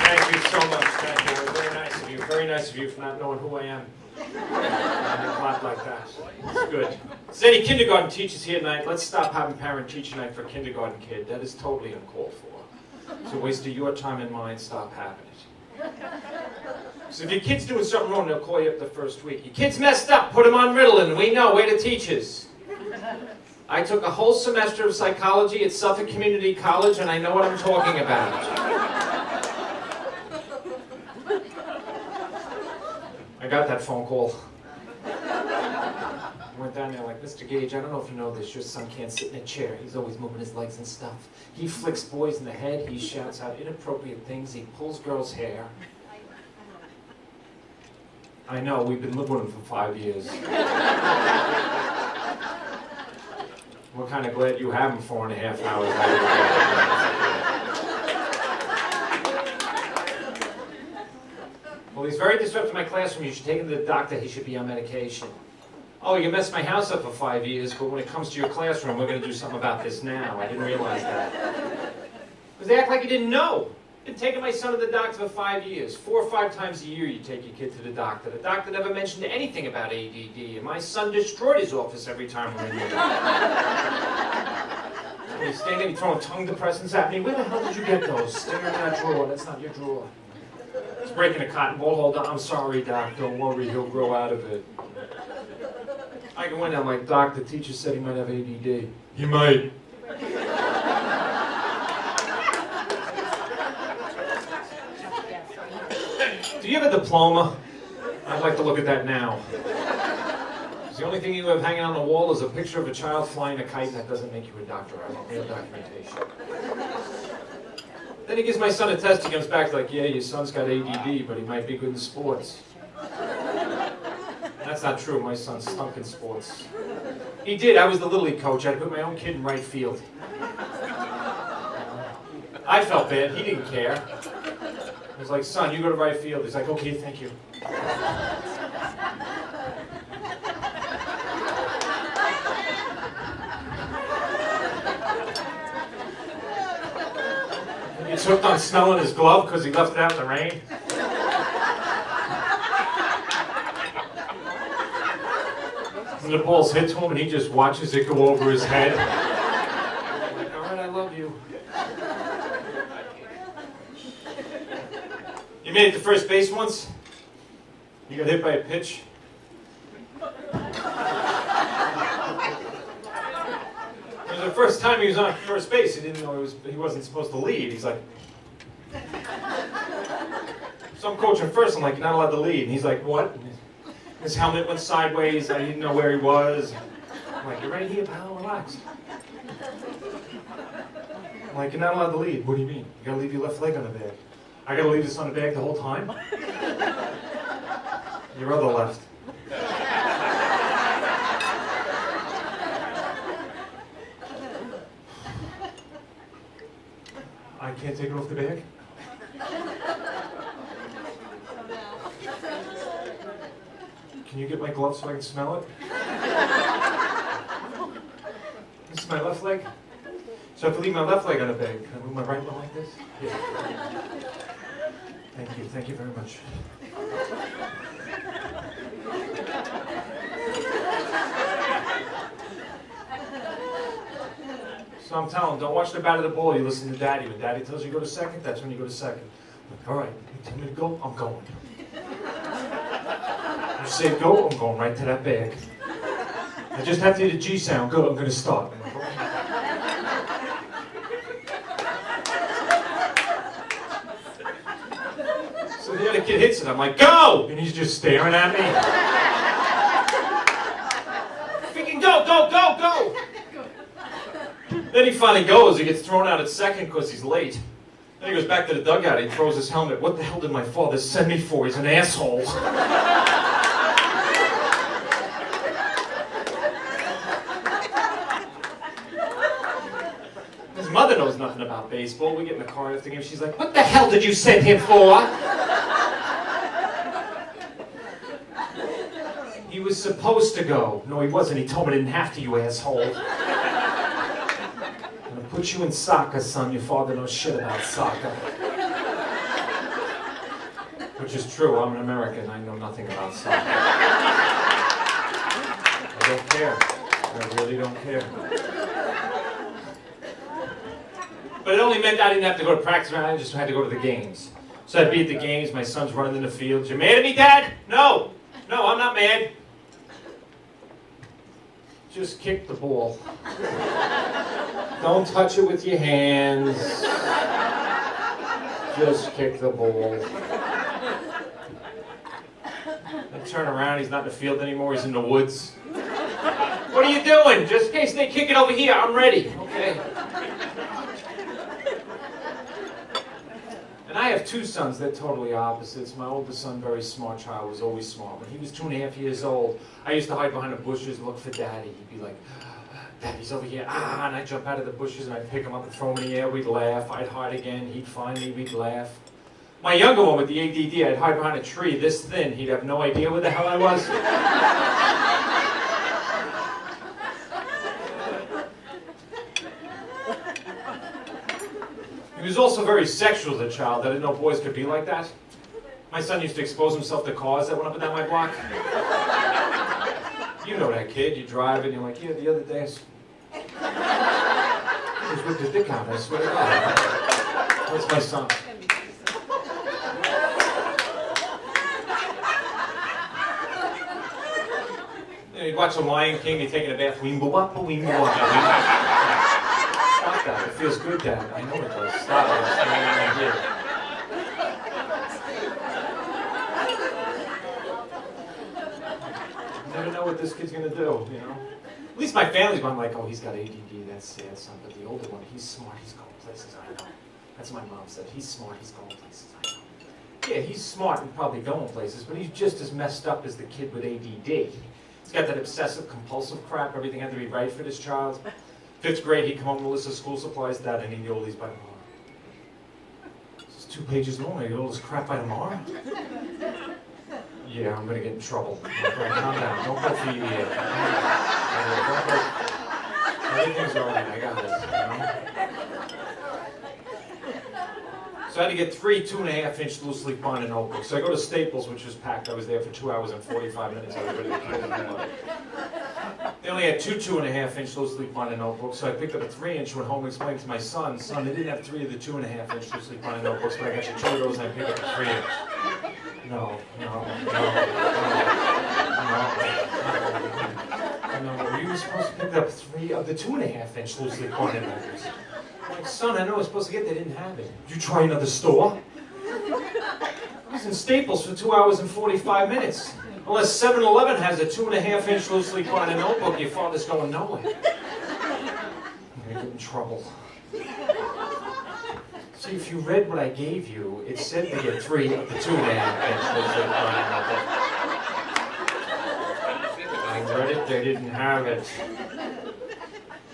Thank you so much. Thank you. Very nice of you. Very nice of you for not knowing who I am. A lot like that. It's good. Is any kindergarten teachers here tonight? Let's stop having parent-teacher night for a kindergarten kid. That is totally uncalled for. It's a waste of your time and mine. Stop having it. So if your kid's doing something wrong, they'll call you up the first week. Your kid's messed up. Put him on Ritalin. We know. We're the teachers. I took a whole semester of psychology at Suffolk Community College, and I know what I'm talking about. I got that phone call. I went down there like, Mr. Gage, I don't know if you know this, your son can't sit in a chair. He's always moving his legs and stuff. He flicks boys in the head, he shouts out inappropriate things, he pulls girls' hair. I know, we've been living with him for 5 years. We're kind of glad you have him 4.5 hours. Well, he's very disruptive in my classroom. You should take him to the doctor. He should be on medication. Oh, you messed my house up for 5 years, but when it comes to your classroom, we're going to do something about this now. I didn't realize that. Because they act like you didn't know. Been taking my son to the doctor for 5 years. 4 or 5 times a year you take your kid to the doctor. The doctor never mentioned anything about ADD, and my son destroyed his office every time we're in there. He's standing there, he's throwing tongue depressants at me. Where the hell did you get those? Stick them in that drawer. That's not your drawer. He's breaking a cotton ball. Hold on. I'm sorry, Doc. Don't worry. He'll grow out of it. I go in there, I'm like, Doc, the teacher said he might have ADD. He might. Do you have a diploma? I'd like to look at that now. The only thing you have hanging on the wall is a picture of a child flying a kite. That doesn't make you a doctor. I want real documentation. Then he gives my son a test. He comes back like, yeah, your son's got ADD, but he might be good in sports. That's not true. My son stunk in sports. He did. I was the Little League coach. I had to put my own kid in right field. I felt bad. He didn't care. I was like, son, you go to right field. He's like, okay, thank you. He's hooked on smelling his glove because he left it out in the rain. And the ball's hit to him and he just watches it go over his head. I'm like, all right, I love you. You made it to first base once? You got hit by a pitch? It was the first time he was on first base. He didn't know he wasn't supposed to lead. He's like, so I'm coaching first. I'm like, you're not allowed to lead. And he's like, what? And his helmet went sideways. I didn't know where he was. I'm like, you ready here, pal? Relax. I'm like, you're not allowed to lead. What do you mean? You gotta leave your left leg on the bag. I gotta leave this on the bag the whole time? Your other left. I can't take it off the bag? Can you get my glove so I can smell it? This is my left leg. So I have to leave my left leg on the bag. Can I move my right one like this? Yeah. Thank you very much. So I'm telling him, don't watch the bat of the ball, you listen to Daddy. When Daddy tells you to go to second, that's when you go to second. I'm like, all right, you tell me to go, I'm going. You say go, I'm going right to that bag. I just have to hit a G sound, go, I'm going to start. I'm like, okay. So the other kid hits it, I'm like, go! And he's just staring at me. Freaking go, go, go, go! Then he finally goes, he gets thrown out at second because he's late. Then he goes back to the dugout, he throws his helmet. What the hell did my father send me for? He's an asshole. His mother knows nothing about baseball. We get in the car after the game, she's like, what the hell did you send him for? He was supposed to go. No, he wasn't. He told me I didn't have to, you asshole. Put you in soccer, son. Your father knows shit about soccer. Which is true, I'm an American, I know nothing about soccer. I don't care. I really don't care. But it only meant I didn't have to go to practice, I just had to go to the games. So I'd be at the games, my son's running in the field. You mad at me, Dad? No. No, I'm not mad. Just kick the ball. Don't touch it with your hands. Just kick the ball. I turn around, he's not in the field anymore, he's in the woods. What are you doing? Just in case they kick it over here, I'm ready. Okay. And I have two sons, they're totally opposites. My oldest son, very smart child, was always smart. When he was 2.5 years old, I used to hide behind the bushes and look for Daddy. He'd be like, Daddy's over here, and I'd jump out of the bushes and I'd pick him up and throw him in the air, we'd laugh. I'd hide again, he'd find me, we'd laugh. My younger one with the ADD, I'd hide behind a tree this thin, he'd have no idea where the hell I was. He was also very sexual as a child. I didn't know boys could be like that. My son used to expose himself to cars that went up and down my block. You know that kid. You drive and you're like, yeah, the other day I was with the dick out, I swear to God. That's my son. You know, you'd watch The Lion King, you're taking a bath, weem-boo-wop, weem-boo-wop. Stop that. It feels good, Dad. I know it does. Stop it. It's not even here. You never know what this kid's going to do, you know? At least my family's going like, oh, he's got ADD, that's sad, son. But the older one, he's smart, he's going places, I know. That's what my mom said. He's smart, he's going places, I know. Yeah, he's smart and probably going places, but he's just as messed up as the kid with ADD. He's got that obsessive compulsive crap, everything had to be right for this child. 5th grade, he'd come home with a list of school supplies. Dad, I need the oldies by tomorrow. This is 2 pages long. I get all this crap by tomorrow? Yeah, I'm going to get in trouble. Right, calm down. Don't go for your ear. Everything's all right. I got this. You know? So I had to get 3 2.5-inch loose-leaf binder notebooks. So I go to Staples, which was packed. I was there for 2 hours and 45 minutes. Everybody was kidding me. They only had 2 2.5-inch loose-leaf binder notebooks, so I picked up a 3-inch, went home and explained to my son, they didn't have 3 of the 2.5-inch loose-leaf binder notebooks, but I got you 2 of those and I picked up a 3-inch. No. You were supposed to pick up 3 of the 2.5-inch loose-leaf binder notebooks. I'm like, son, I know I was supposed to get, they didn't have it. Did you try another store? I was in Staples for 2 hours and 45 minutes. Unless 7-Eleven has a 2.5-inch loose-leaf binder notebook, your father's going nowhere. I'm going to get in trouble. See, if you read what I gave you, it said to get 3 of the 2.5-inch loose-leaf binder notebook. I read it, they didn't have it.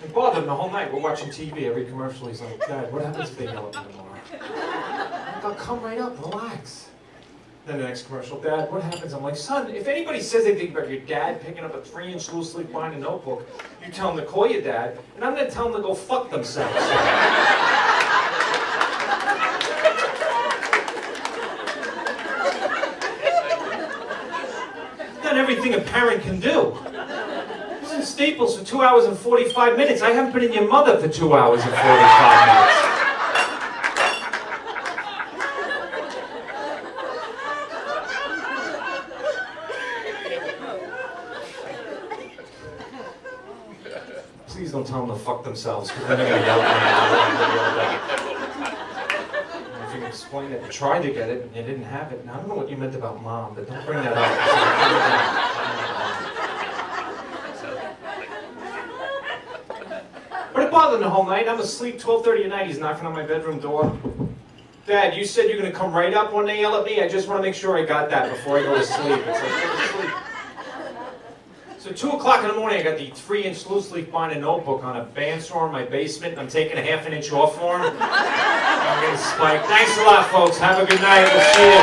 It bothered him the whole night. We're watching TV, every commercial. He's like, Dad, what happens if they yell at me tomorrow? I'm like, I'll come right up, relax. Then the next commercial, Dad, what happens? I'm like, son, if anybody says anything about your dad picking up a 3-inch loose-leaf binder notebook, you tell them to call your dad, and I'm going to tell them to go fuck themselves. Done everything a parent can do. I was in Staples for 2 hours and 45 minutes. I haven't been in your mother for 2 hours and 45 minutes. Please don't tell them to fuck themselves, because then they're going to yell at me. If you can explain it, I tried to get it, and you didn't have it. Now, I don't know what you meant about Mom, but don't bring that up. But it bothered him the whole night. I'm asleep, 12:30 at night. He's knocking on my bedroom door. Dad, you said you're going to come right up when they yell at me? I just want to make sure I got that before I go to sleep. It's like, go to sleep. So 2 o'clock in the morning, I got the 3-inch loose-leaf binder notebook on a bandsaw in my basement, and I'm taking a 1/2 inch off for him. I'm getting spiked. Thanks a lot, folks. Have a good night. We'll see you.